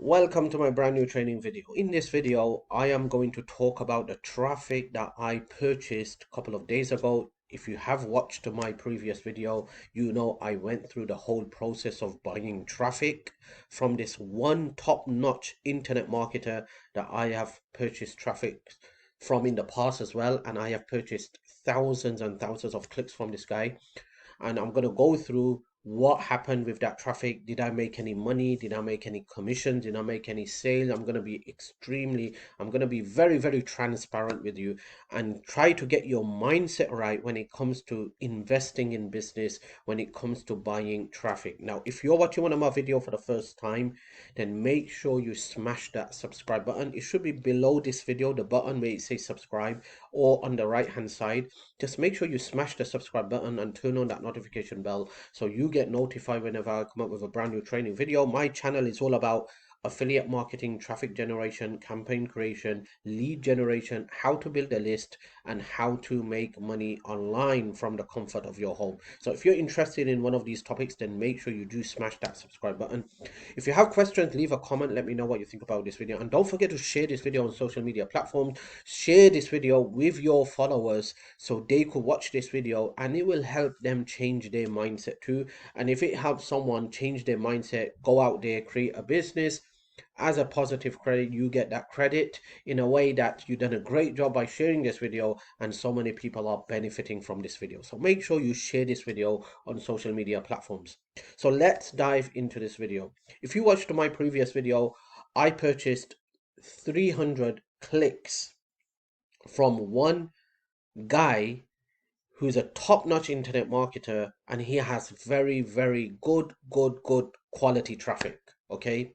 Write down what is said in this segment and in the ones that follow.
Welcome to my brand new training video. In this video, I am going to talk about the traffic that I purchased a couple of days ago. If you have watched my previous video, you know I went through the whole process of buying traffic from this one top-notch internet marketer that I have purchased traffic from in the past as well, and I have purchased thousands and thousands of clicks from this guy. And I'm going to go through what happened with that traffic. Did I make any money? Did I make any commission? Did I make any sales? I'm going to be very, very transparent with you and try to get your mindset right when it comes to investing in business, when it comes to buying traffic. Now, if you're watching one of my video for the first time, then make sure you smash that subscribe button. It should be below this video, the button where it says subscribe, or on the right hand side. Just make sure you smash the subscribe button and turn on that notification bell so you get notified whenever I come up with a brand new training video. My channel is all about affiliate marketing, traffic generation, campaign creation, lead generation, how to build a list, and how to make money online from the comfort of your home. So if you're interested in one of these topics, then make sure you do smash that subscribe button. If you have questions, leave a comment. Let me know what you think about this video. And don't forget to share this video on social media platforms. Share this video with your followers so they could watch this video and it will help them change their mindset too. And if it helps someone change their mindset, go out there, create a business. As a positive credit, you get that credit in a way that you've done a great job by sharing this video, and so many people are benefiting from this video. So make sure you share this video on social media platforms. So let's dive into this video. If you watched my previous video, I purchased 300 clicks from one guy who's a top-notch internet marketer, and he has very, very good quality traffic. Okay,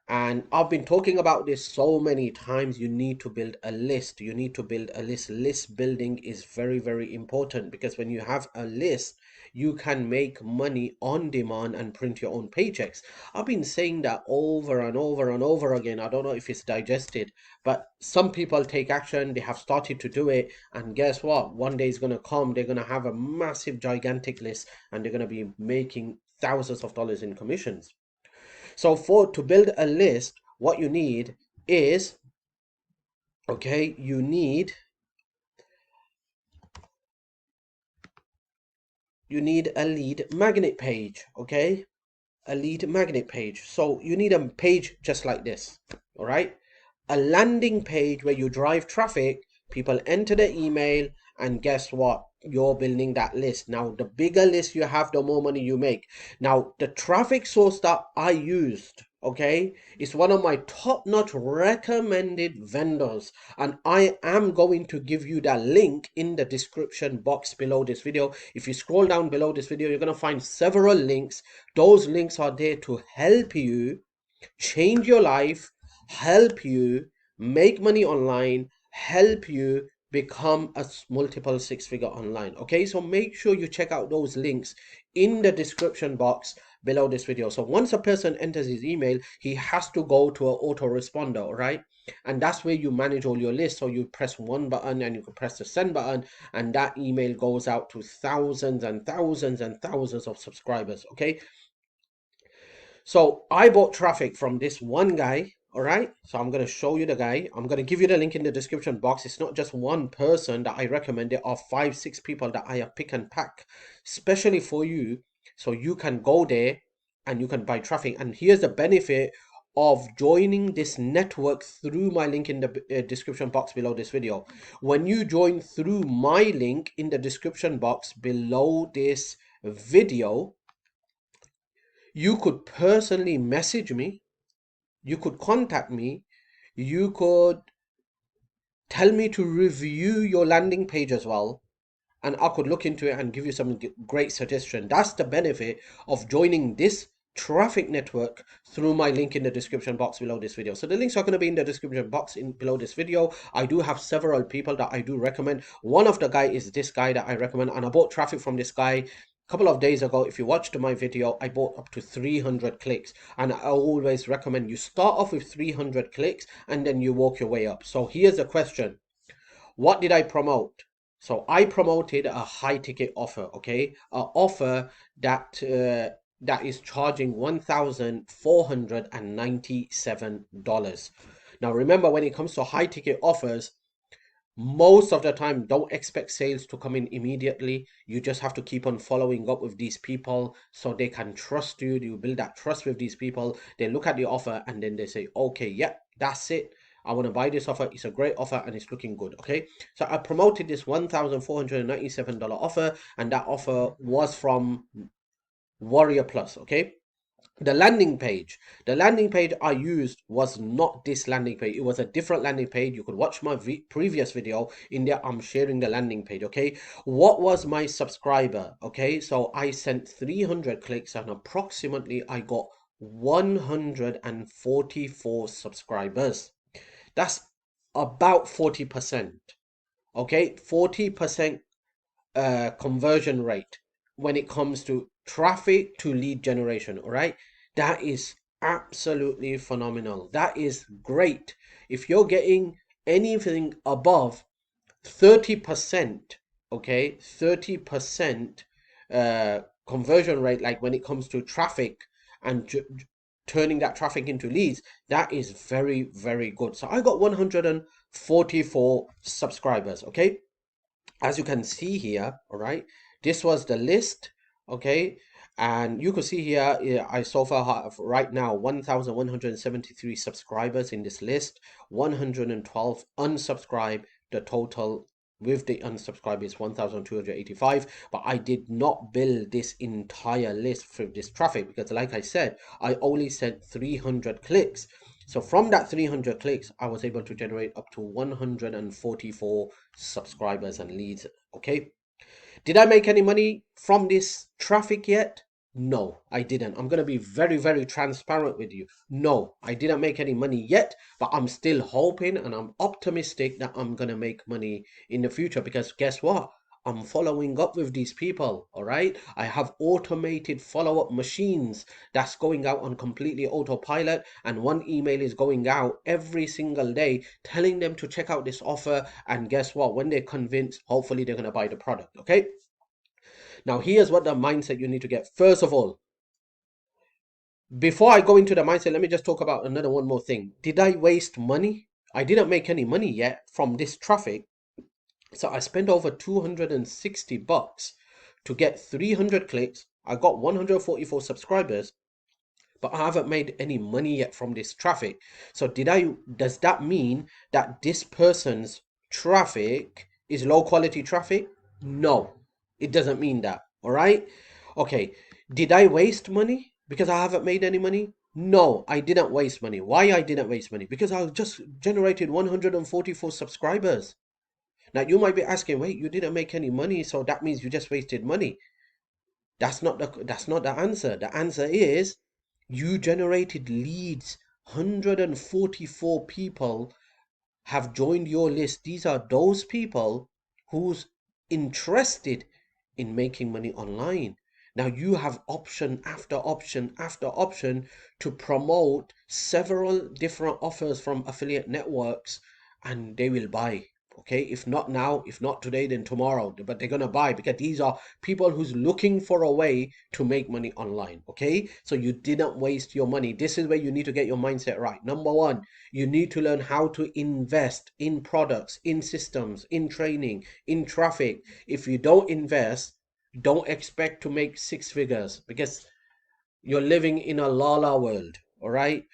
and I've been talking about this so many times. You need to build a list. You need to build a list. List building is very, very important, because when you have a list, you can make money on demand and print your own paychecks. I've been saying that over and over and over again. I don't know if it's digested, but some people take action. They have started to do it. And guess what? One day is going to come. They're going to have a massive, gigantic list, and they're going to be making thousands of dollars in commissions. So to build a list, what you need is, okay, you need a lead magnet page, okay? A lead magnet page. So you need a page just like this, all right? A landing page where you drive traffic, people enter the email, and guess what? You're building that list. Now, the bigger list you have, the more money you make. Now, the traffic source that I used, okay, is one of my top-notch recommended vendors, and I am going to give you that link in the description box below this video. If you scroll down below this video, you're going to find several links. Those links are there to help you change your life, help you make money online, help you become a multiple six-figure online. Okay, so make sure you check out those links in the description box below this video. So once a person enters his email, he has to go to an autoresponder, right? And that's where you manage all your lists. So you press one button and you can press the send button, and that email goes out to thousands and thousands and thousands of subscribers. Okay, so I bought traffic from this one guy. All right, so I'm going to show you the guy. I'm going to give you the link in the description box. It's not just one person that I recommend. There are 5-6 people that I have pick and pack especially for you, so you can go there and you can buy traffic. And here's the benefit of joining this network through my link in the description box below this video. When you join through my link in the description box below this video, you could personally message me, you could contact me, you could tell me to review your landing page as well, and I could look into it and give you some great suggestion. That's the benefit of joining this traffic network through my link in the description box below this video. So the links are going to be in the description box below this video. I do have several people that I do recommend. One of the guy is this guy that I recommend, and I bought traffic from this guy a couple of days ago. If you watched my video, I bought up to 300 clicks, and I always recommend you start off with 300 clicks and then you work your way up. So here's the question: what did I promote? So I promoted a high ticket offer, okay? An offer that that is charging $1,497. Now, remember, when it comes to high ticket offers, most of the time, don't expect sales to come in immediately. You just have to keep on following up with these people so they can trust you. You build that trust with these people. They look at the offer and then they say, okay, yep, that's it. I want to buy this offer. It's a great offer and it's looking good. Okay. So I promoted this $1,497 offer, and that offer was from Warrior Plus. Okay. The landing page I used was not this landing page. It was a different landing page. You could watch my previous video. In there, I'm sharing the landing page. Okay, what was my subscriber? Okay, so I sent 300 clicks and approximately I got 144 subscribers. That's about 40%. Okay, 40% conversion rate when it comes to traffic to lead generation. All right, that is absolutely phenomenal. That is great. If you're getting anything above 30%, okay, 30% conversion rate, like when it comes to traffic and turning that traffic into leads, that is very, very good. So I got 144 subscribers. Okay, as you can see here, all right, this was the list. Okay, and you can see here, I so far have right now 1,173 subscribers in this list, 112 unsubscribed. The total with the unsubscribe is 1,285, but I did not build this entire list for this traffic because, like I said, I only sent 300 clicks. So from that 300 clicks, I was able to generate up to 144 subscribers and leads. Okay. Did I make any money from this traffic yet? No, I didn't. I'm going to be very, very transparent with you. No, I didn't make any money yet, but I'm still hoping and I'm optimistic that I'm going to make money in the future because guess what? I'm following up with these people, all right? I have automated follow-up machines that's going out on completely autopilot, and one email is going out every single day telling them to check out this offer. And guess what? When they're convinced, hopefully they're going to buy the product, okay? Now, here's what the mindset you need to get. First of all, before I go into the mindset, let me just talk about one more thing. Did I waste money? I didn't make any money yet from this traffic. So I spent over 260 bucks to get 300 clicks. I got 144 subscribers, but I haven't made any money yet from this traffic. So does that mean that this person's traffic is low quality traffic? No, it doesn't mean that. All right. Okay. Did I waste money because I haven't made any money? No, I didn't waste money. Why I didn't waste money? Because I just generated 144 subscribers. Now you might be asking, wait, you didn't make any money, so that means you just wasted money. That's not the answer. The answer is you generated leads. 144 people have joined your list. These are those people who's interested in making money online. Now you have option after option after option to promote several different offers from affiliate networks, and they will buy. Okay, if not now, if not today, then tomorrow, but they're gonna buy because these are people who's looking for a way to make money online. Okay, so you didn't waste your money. This is where you need to get your mindset right. Number one, you need to learn how to invest in products, in systems, in training, in traffic. If you don't invest, don't expect to make six figures because you're living in a la world. All right.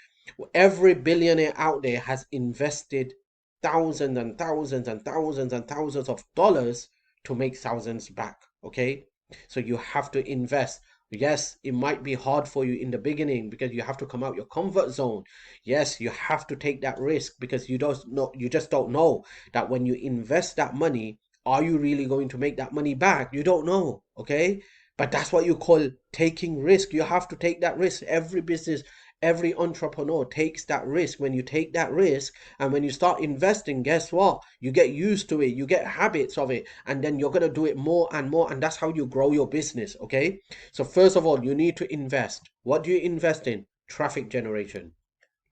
Every billionaire out there has invested thousands and thousands and thousands and thousands of dollars to make thousands back. Okay. So you have to invest. Yes, it might be hard for you in the beginning because you have to come out your comfort zone. Yes, you have to take that risk because you just don't know that when you invest that money, are you really going to make that money back? You don't know. Okay. But that's what you call taking risk. You have to take that risk. Every business, every entrepreneur takes that risk. When you take that risk and when you start investing, guess what? You get used to it, you get habits of it, and then you're going to do it more and more. And that's how you grow your business. Okay. So, first of all, you need to invest. What do you invest in? Traffic generation,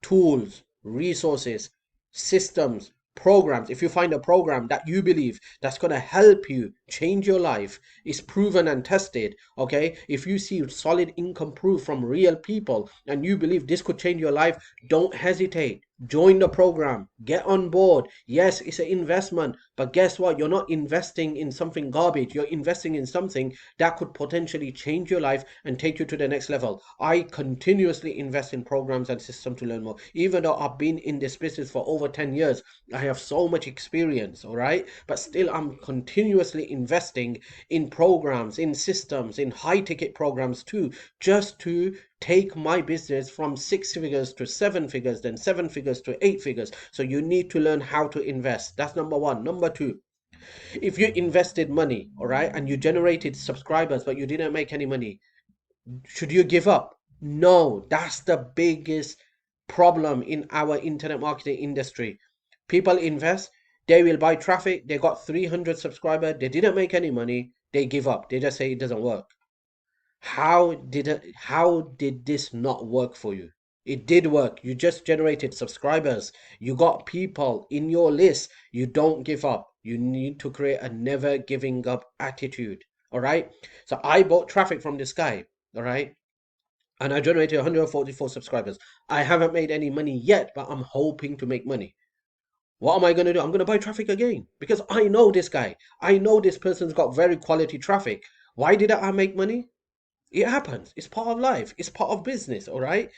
tools, resources, systems, programs, if you find a program that you believe that's going to help you change your life, is proven and tested, okay, if you see solid income proof from real people and you believe this could change your life, don't hesitate, join the program, get on board. Yes, it's an investment, but guess what, you're not investing in something garbage, you're investing in something that could potentially change your life and take you to the next level. I continuously invest in programs and systems to learn more. Even though I've been in this business for over 10 years, I have so much experience, all right? But still, I'm continuously investing in programs, in systems, in high ticket programs too, just to take my business from 6 figures to 7 figures, then 7 figures to 8 figures. So you need to learn how to invest. That's number one. Number two, if you invested money, all right, and you generated subscribers, but you didn't make any money, should you give up? No, that's the biggest problem in our internet marketing industry. People invest, they will buy traffic, they got 300 subscribers, they didn't make any money, they give up. They just say it doesn't work. How did this not work for you? It did work. You just generated subscribers. You got people in your list. You don't give up. You need to create a never giving up attitude. All right. So I bought traffic from this guy. All right. And I generated 144 subscribers. I haven't made any money yet, but I'm hoping to make money. What am I going to do? I'm going to buy traffic again because I know this guy. I know this person's got very quality traffic. Why did I make money? It happens. It's part of life. It's part of business. All right.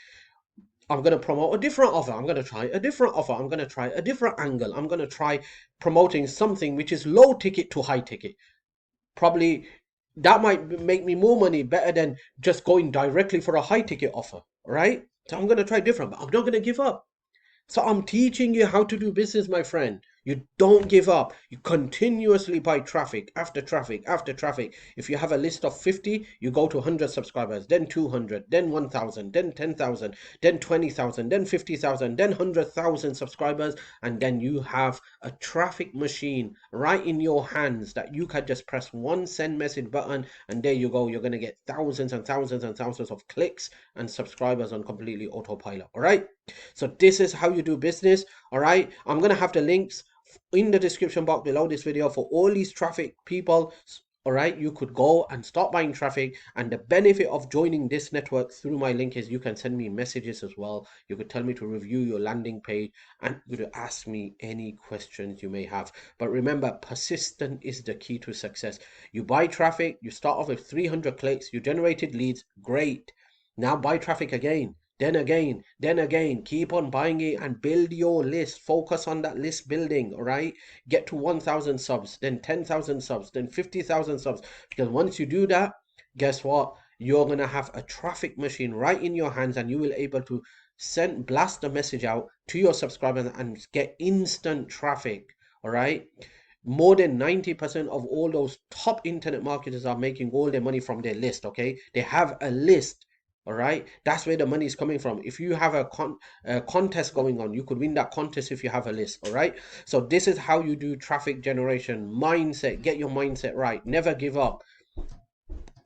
I'm going to promote a different offer. I'm going to try a different offer. I'm going to try a different angle. I'm going to try promoting something which is low ticket to high ticket. Probably that might make me more money better than just going directly for a high ticket offer. Right. So I'm going to try different, but I'm not going to give up. So I'm teaching you how to do business, my friend. You don't give up. You continuously buy traffic after traffic after traffic. If you have a list of 50, you go to 100 subscribers, then 200, then 1,000, then 10,000, then 20,000, then 50,000, then 100,000 subscribers. And then you have a traffic machine right in your hands that you can just press one send message button. And there you go. You're going to get thousands and thousands and thousands of clicks and subscribers on completely autopilot. All right. So this is how you do business. All right. I'm going to have the links in the description box below this video for all these traffic people. All right, you could go and start buying traffic, and the benefit of joining this network through my link is you can send me messages as well. You could tell me to review your landing page, and you could ask me any questions you may have. But remember, persistent is the key to success. You buy traffic, you start off with 300 clicks, you generated leads, great. Now buy traffic again, then again, then again. Keep on buying it and build your list. Focus on that list building, all right? Get to 1,000 subs, then 10,000 subs, then 50,000 subs. Because once you do that, guess what? You're going to have a traffic machine right in your hands, and you will able to blast a message out to your subscribers and get instant traffic, all right? More than 90% of all those top internet marketers are making all their money from their list, okay? They have a list. All right, that's where the money is coming from. If you have a contest going on, you could win that contest if you have a list. All right, so this is how you do traffic generation. Mindset, get your mindset right, never give up,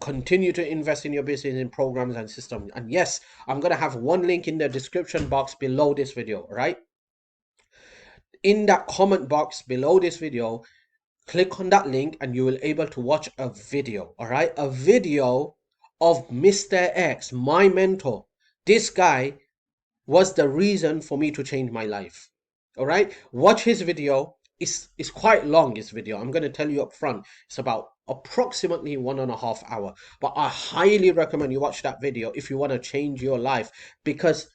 continue to invest in your business, in programs and systems. And yes, I'm gonna have one link in the description box below this video. All right, in that comment box below this video, click on that link and you will able to watch a video. All right, a video of Mr. X, my mentor. This guy was the reason for me to change my life. All right, watch his video. It's quite long, his video. I'm going to tell you up front, it's about approximately 1.5 hours, but I highly recommend you watch that video if you want to change your life, because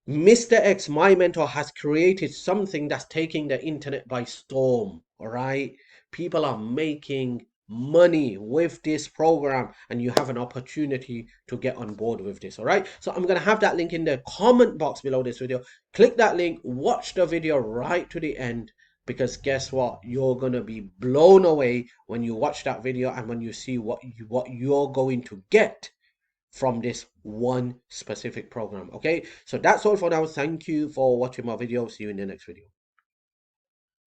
Mr. X, my mentor, has created something that's taking the internet by storm. All right. People are making money with this program, and you have an opportunity to get on board with this. All right. So I'm going to have that link in the comment box below this video. Click that link, watch the video right to the end, because guess what? You're going to be blown away when you watch that video and when you see what you're going to get from this one specific program. Okay, so that's all for now. Thank you for watching my video. See you in the next video.